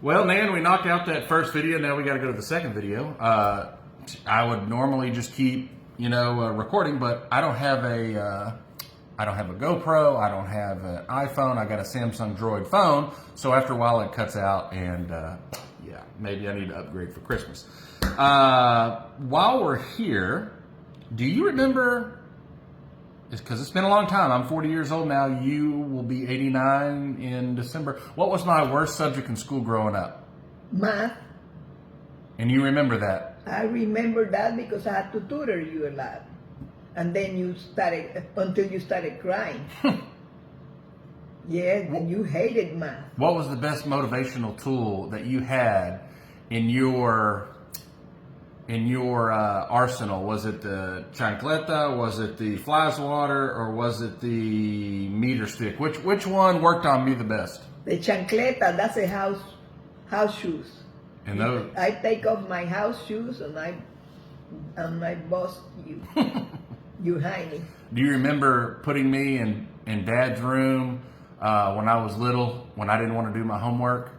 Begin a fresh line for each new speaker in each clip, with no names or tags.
Well, Nan, we knocked out that first video. Now we got to go to the second video. I would normally just keep, recording, but I don't have a GoPro. I don't have an iPhone. I got a Samsung Droid phone. So after a while, it cuts out, and maybe I need to upgrade for Christmas. While we're here, do you remember? Because it's been a long time. I'm 40 years old now. You will be 89 in December. What was my worst subject in school growing up?
Math.
And you remember that?
I remember that because I had to tutor you a lot. And then until you started crying. Yeah, and you hated math.
What was the best motivational tool that you had in your arsenal? Was it the chancleta? Was it the fly swatter? Or was it the meter stick? Which one worked on me the best?
The chancleta, that's a house shoes.
And those,
I take off my house shoes and I bust you. You hiney.
do you remember putting me in Dad's room when I was little, when I didn't want to do my homework,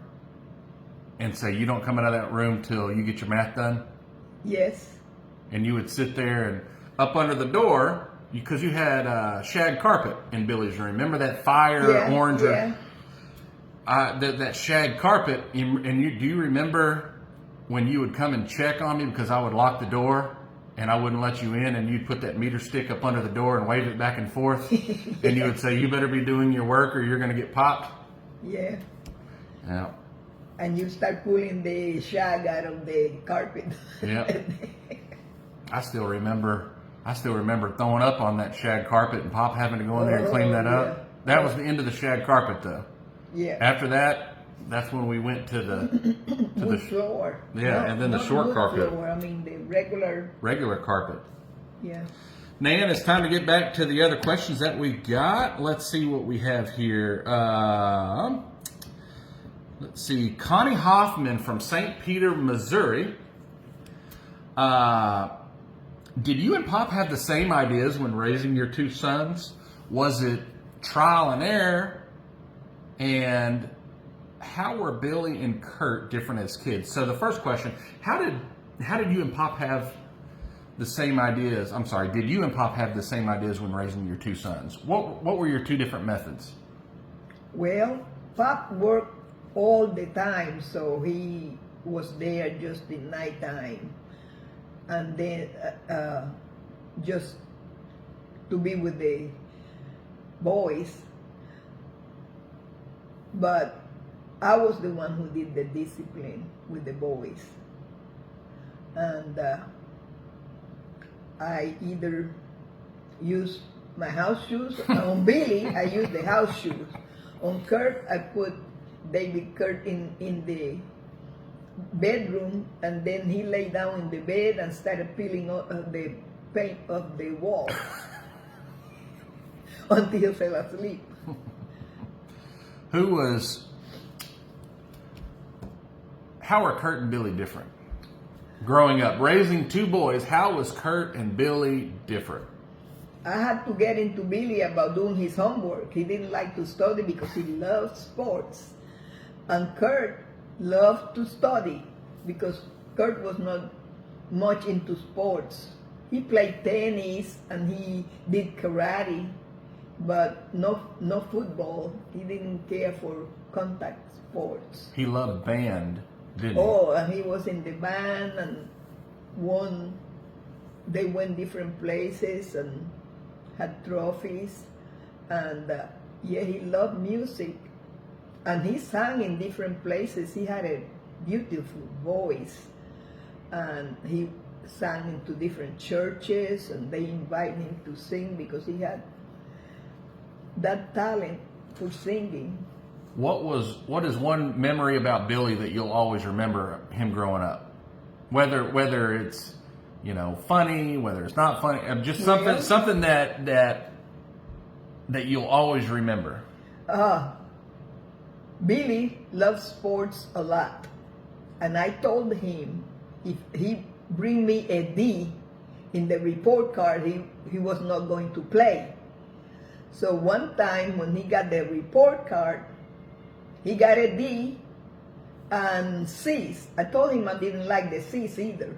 and say, you don't come out of that room till you get your math done?
Yes.
And you would sit there and up under the door, because you had shag carpet in Billy's room. Remember that fire orange?
Yeah.
That shag carpet. Do you remember when you would come and check on me because I would lock the door and I wouldn't let you in, and you'd put that meter stick up under the door and wave it back and forth, and you would say, you better be doing your work or you're going to get popped?
Yeah.
Yeah.
And you start pulling the shag out of the carpet.
Yeah. I still remember throwing up on that shag carpet and Pop having to go in there and clean that up.
Yeah.
That was the end of the shag carpet, though.
Yeah.
After that, that's when we went to the
wood floor.
Yeah, and then the
not
short
wood
carpet.
Floor. I mean the regular
carpet.
Yeah.
Nan, it's time to get back to the other questions that we got. Let's see what we have here. Let's see. Connie Hoffman from St. Peter, Missouri. Did you and Pop have the same ideas when raising your two sons? Was it trial and error? And how were Billy and Kurt different as kids? So the first question, how did you and Pop have the same ideas? I'm sorry, did you and Pop have the same ideas when raising your two sons? What were your two different methods?
Well, Pop worked all the time, so he was there just in nighttime. And then just to be with the boys. But I was the one who did the discipline with the boys. And I either used my house shoes. On Billy, I used the house shoes. On Kurt, I put David Kurt in the bedroom, and then he lay down in the bed and started peeling the paint off the wall until he fell asleep.
How are Kurt and Billy different? Growing up, raising two boys, how was Kurt and Billy different?
I had to get into Billy about doing his homework. He didn't like to study because he loved sports. And Kurt loved to study because Kurt was not much into sports. He played tennis and he did karate, but no football. He didn't care for contact sports.
He loved band, didn't he?
Oh, and he was in the band and they went different places and had trophies. And he loved music. And he sang in different places. He had a beautiful voice. And he sang into different churches, and they invited him to sing because he had that talent for singing.
What is one memory about Billy that you'll always remember him growing up? Whether it's funny, whether it's not funny, just something that you'll always remember.
Billy loves sports a lot, and I told him if he bring me a D in the report card, he was not going to play. So one time when he got the report card, he got a D, and C's. I told him I didn't like the C's either.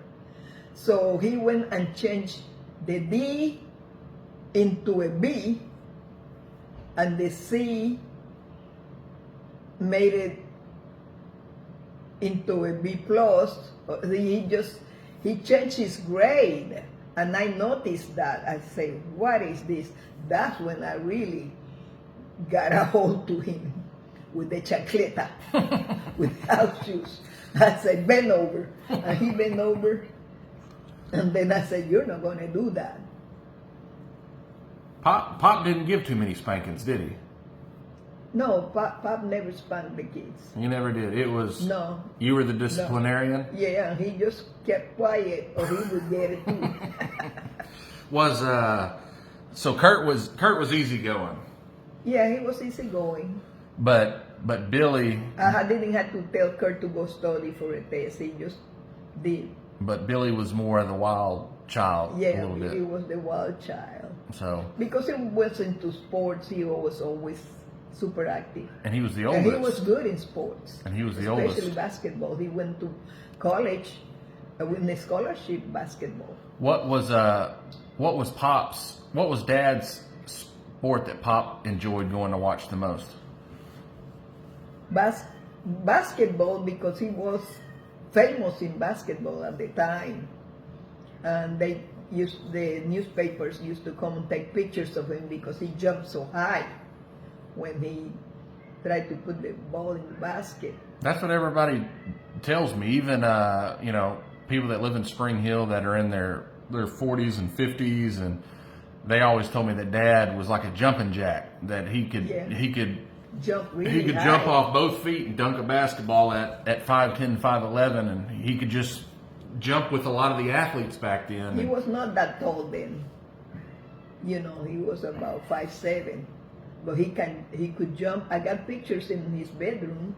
So he went and changed the D into a B, and the C made it into a B plus. He changed his grade, and I noticed that. I say, what is this? That's when I really got a hold to him with the chacleta, with house shoes. I said, bend over, and he bent over, and then I said, you're not going to do that.
Pop didn't give too many spankings, did he?
No, Pop never spanked the kids.
You never did. It was
No.
You were the disciplinarian.
Yeah, he just kept quiet, or he would get it too.
So Kurt was easygoing.
Yeah, he was easygoing.
But Billy.
I didn't have to tell Kurt to go study for a test. He just did.
But Billy was more of the wild child.
Yeah,
a little bit.
he was the wild child.
So
because he was into sports, he was always super active.
And he was the oldest.
And he was good in sports.
And he was the
especially
oldest.
Basketball. He went to college with a scholarship basketball.
What was Dad's sport that Pop enjoyed going to watch the most?
Basketball, because he was famous in basketball at the time, and the newspapers used to come and take pictures of him because he jumped so high when he tried to put the ball in the basket.
That's what everybody tells me. Even people that live in Spring Hill that are in their 40s and 50s, and they always told me that Dad was like a jumping jack. That he could
jump really
he could
high.
jump off both feet and dunk a basketball at 5'10", 5'11", and he could just jump with a lot of the athletes back then.
He was not that tall then. He was about 5'7", but he could jump. I got pictures in his bedroom,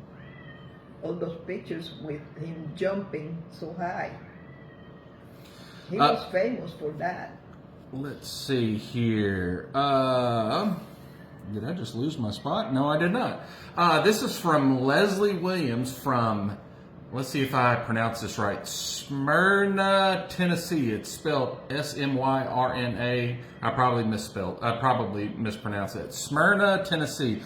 all those pictures with him jumping so high. He was famous for that.
Let's see here. Did I just lose my spot? No, I did not. This is from Leslie Williams from, let's see if I pronounce this right, Smyrna, Tennessee. It's spelled Smyrna. I probably mispronounced it. Smyrna, Tennessee.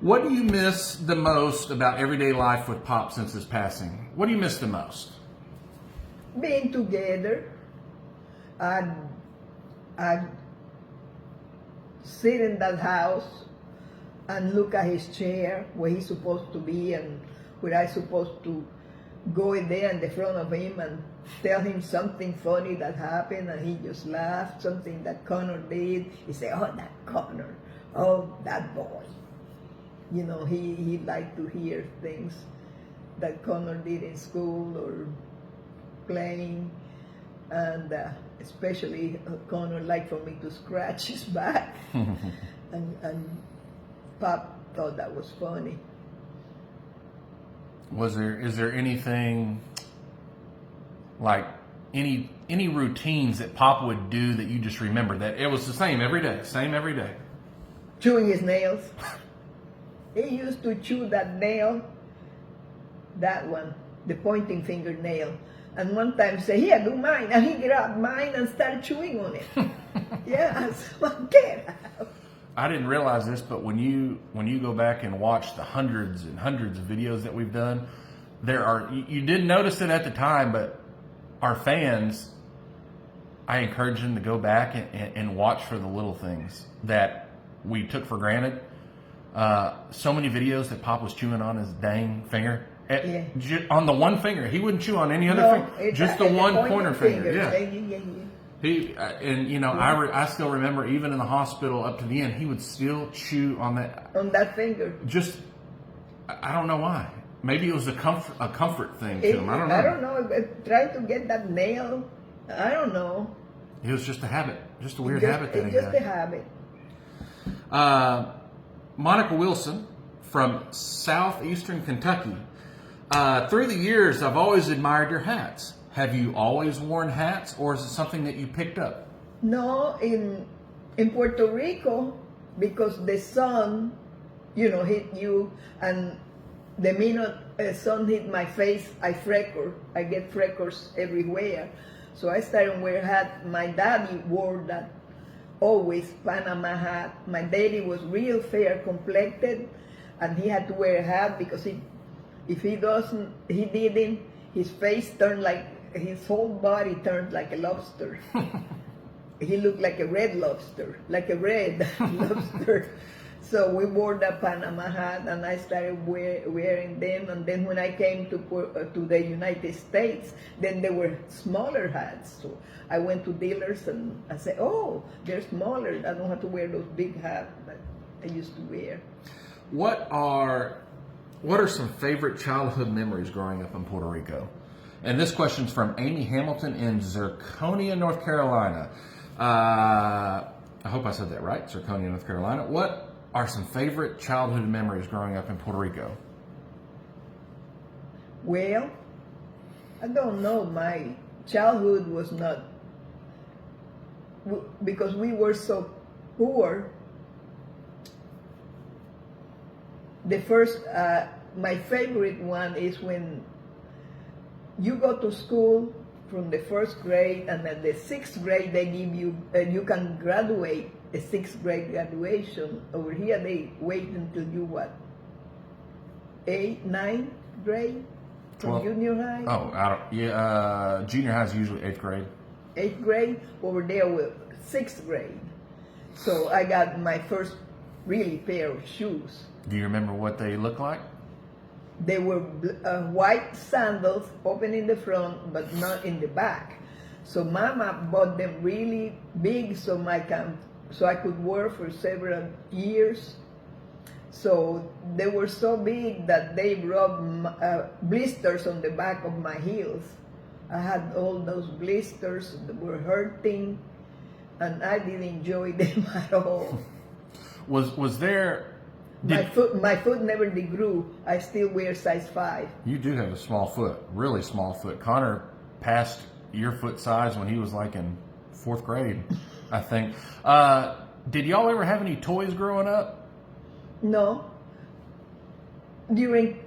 What do you miss the most about everyday life with Pop since his passing? What do you miss the most?
Being together. I'd sit in that house and look at his chair where he's supposed to be and where I'm supposed to go in there in the front of him and tell him something funny that happened, and he just laughed. Something that Connor did, he said, "Oh, that Connor, oh, that boy." He liked to hear things that Connor did in school or playing, and especially Connor liked for me to scratch his back, and Pop thought that was funny.
Is there anything like any routines that Pop would do that you just remember that it was the same every day?
Chewing his nails. He used to chew that nail, that one, the pointing finger nail. And one time say, "Here, do mine." And he grabbed mine and started chewing on it. Yeah, so get out.
I didn't realize this, but when you go back and watch the hundreds and hundreds of videos that we've done, you didn't notice it at the time, but our fans, I encourage them to go back and watch for the little things that we took for granted. So many videos that Pop was chewing on his dang finger. On the one finger. He wouldn't chew on any other finger. Just the one pointer finger. Yeah. I still remember even in the hospital up to the end, he would still chew on that
finger.
Just, I don't know why. Maybe it was a comfort thing to him. I don't know.
I don't know. Trying to get that nail. I don't know.
It was just a habit. Just a weird habit that he had.
It's just a habit.
Monica Wilson from southeastern Kentucky. Through the years, I've always admired your hats. Have you always worn hats, or is it something that you picked up?
No, in Puerto Rico, because the sun, hit you, and the minute sun hit my face, I freckle. I get freckles everywhere. So I started wearing hat. My daddy wore that always Panama hat. My daddy was real fair complected, and he had to wear a hat because if he didn't, his face turned like, his whole body turned like a lobster. He looked like a red lobster, like a red lobster. So we wore the Panama hat, and I started wearing them. And then when I came to the United States, then there were smaller hats. So I went to dealers and I said, "Oh, they're smaller. I don't have to wear those big hats that I used to wear."
What are some favorite childhood memories growing up in Puerto Rico? And this question's from Amy Hamilton in Zirconia, North Carolina. I hope I said that right, Zirconia, North Carolina. What are some favorite childhood memories growing up in Puerto Rico?
Well, I don't know. My childhood was not, because we were so poor. The first, my favorite one is when you go to school from the first grade, and at the sixth grade they give you, you can graduate a sixth grade graduation. Over here they wait until you what? 8th, 9th grade from junior high?
Oh, junior high is usually 8th grade.
8th grade, over there with 6th grade. So I got my first really pair of shoes.
Do you remember what they look like?
They were white sandals, open in the front, but not in the back. So Mama bought them really big so I could wear for several years. So they were so big that they rubbed blisters on the back of my heels. I had all those blisters that were hurting, and I didn't enjoy them at all.
Was there?
My foot never degrew. I still wear size 5.
You do have a small foot, really small foot. Connor passed your foot size when he was like in 4th grade, I think. Did y'all ever have any toys growing up?
No. During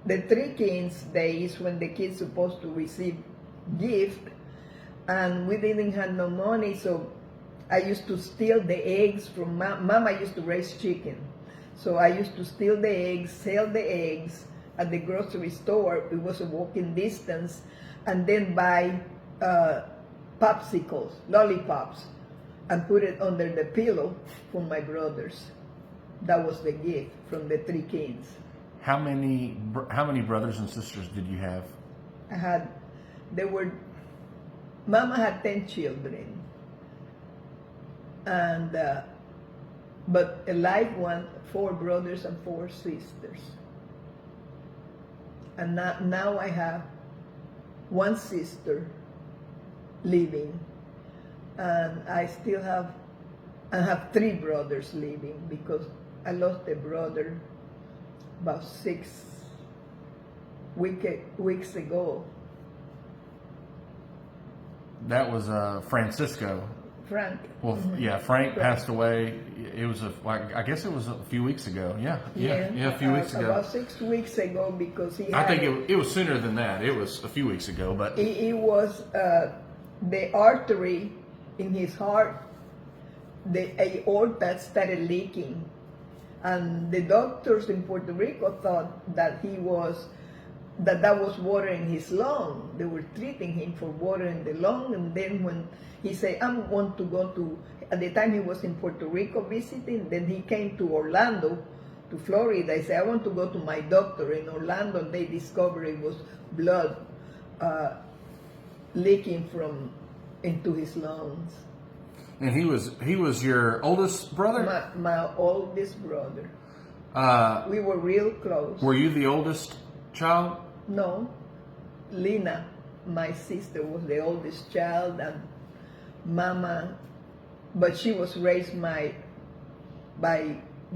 the 3 Kings days, when the kids supposed to receive gift, and we didn't have no money, so I used to steal the eggs from Mama used to raise chicken. So I used to steal the eggs, sell the eggs at the grocery store. It was a walking distance, and then buy popsicles, lollipops, and put it under the pillow for my brothers. That was the gift from the 3 Kings.
How many brothers and sisters did you have?
Mama had 10 children. And but a live one, 4 brothers and 4 sisters. And now I have 1 sister living, and I have 3 brothers living, because I lost a brother about 6 weeks ago.
That was Francisco.
Frank.
Well, yeah, Frank passed away. It was I guess it was a few weeks ago. Yeah, a few weeks ago.
About 6 weeks ago, because
I think it was sooner than that. It was a few weeks ago, but
it was the artery in his heart, the aorta started leaking, and the doctors in Puerto Rico thought that that was water in his lung. They were treating him for water in the lung, and then when he said, "I want to go to," at the time he was in Puerto Rico visiting, then he came to Orlando, to Florida. He said, "I want to go to my doctor in Orlando," and they discovered it was blood leaking into his lungs.
And he was your oldest brother?
My oldest brother. We were real close.
Were you the oldest child?
No. Lina, my sister, was the oldest child, and Mama, but she was raised by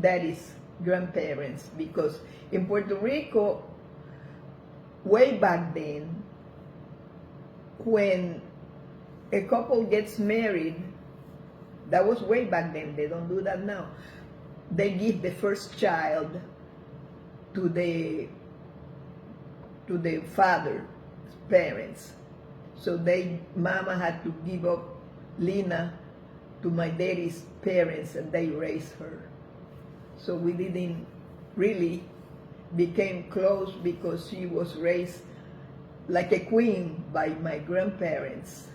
Daddy's grandparents, because in Puerto Rico, way back then, when a couple gets married, that was way back then, they don't do that now, they give the first child to the father's parents. So mama had to give up Lena to my daddy's parents, and they raised her. So we didn't really became close because she was raised like a queen by my grandparents.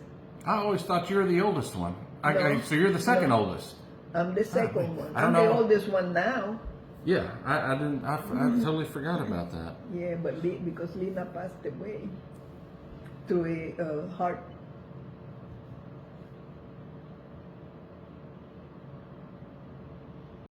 I always thought you were the oldest one.
No.
So you're the second
No.
oldest.
I'm the second one.
I don't
I'm the
know.
oldest one now.
Yeah, I didn't. I totally forgot about that.
Yeah, but because Lena passed away through a heart